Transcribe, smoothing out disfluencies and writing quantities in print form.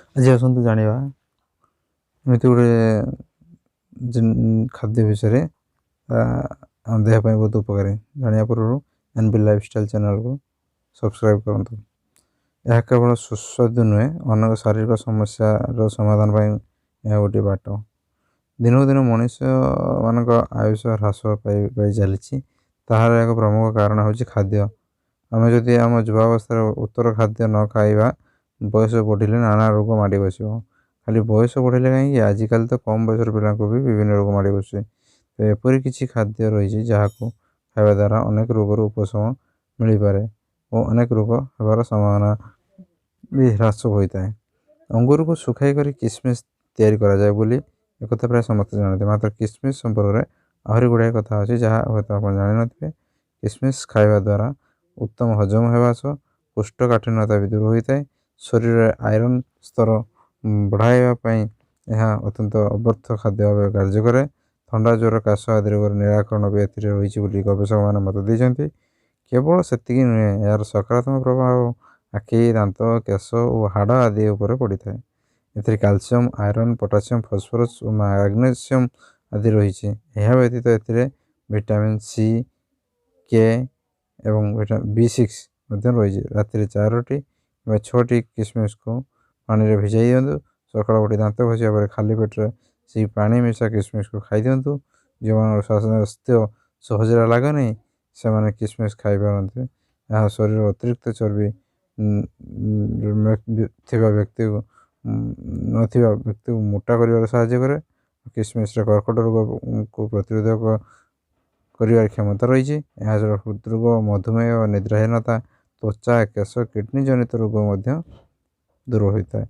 आज आसतु जानिबा एमती गोटे खाद्य विषय आम देह बहुत उपकारी जाना पूर्व एनबी लाइफस्टाइल चैनल को सब्सक्राइब करूँ। यह केवल सुस्वादु नुहे अनेक शारीरिक समस्या समाधान यह गोटे बाट दिनक दिन मनीष मान आयुष ह्रास पाई चली तार एक प्रमुख कारण हूँ खाद्य। आम जदि आम युवावस्था उत्तर खाद्य न खाइबा बयस बढ़िले नाना रोग माड़ी बस खाली बयस बढ़िले कहीं आजिकल तो कम बयस पिला भी विभिन्न रोग माड़ी बस तो एपरी किसी खाद्य रही जहाँ खाଇବା द्वारा अनेक रोगर उपशम मिल पारे और अनेक रोग होबार संभावना भी ह्रास होता है। अंगूर को सुखाई कर किसमिश तैयारी करा जाए बोली एक प्राय समस्त जानते मात्र किसमिश संपर्क में आहरी गुड़ाए कथा अच्छे जहाँ हूँ आप जान थे। किसमिश खाଇବା द्वारा उत्तम हजम होगा सह कोष्ठकाठिन्यता भी दूर होता है। शरीर आयरन स्तर बढ़ावाई यह अत्यंत अव्यर्थ खाद्य भाव कार्य कै थंडा ज्वर काश आदि रोग निराकरण भी रही गवेषक मैंने मत देते। केवल से नुहे यार सकारात्मक प्रभाव आखि दांत केश और हाड़ आदि उपर पड़ था ए कैल्शियम आयरन पोटासियम फस्फोरस और मैग्नेशियम आदि रही है व्यतीत विटामिन सी के एवं B6 रही राति 4टी 6टी किसमिश को पानी में भिजाई दिंतु सका उठी दांत घसिया पर खाली पेटर से पानी मिशा किसमिश को खाई दिंतु जो स्वास्थ्य सहजरा लगनी से मैंने किसमिश खाई पारते यह शरीर अतिरिक्त चर्बी व्यक्ति को व्यक्ति को मोटा कर साहाय्य करे। किसमिश कर्कट रोग को प्रतिरोधक कर क्षमता रही है। हृदरोग मधुमेह निद्राहीनता त्वचा केश किडनी जनित रोग दूर होता है।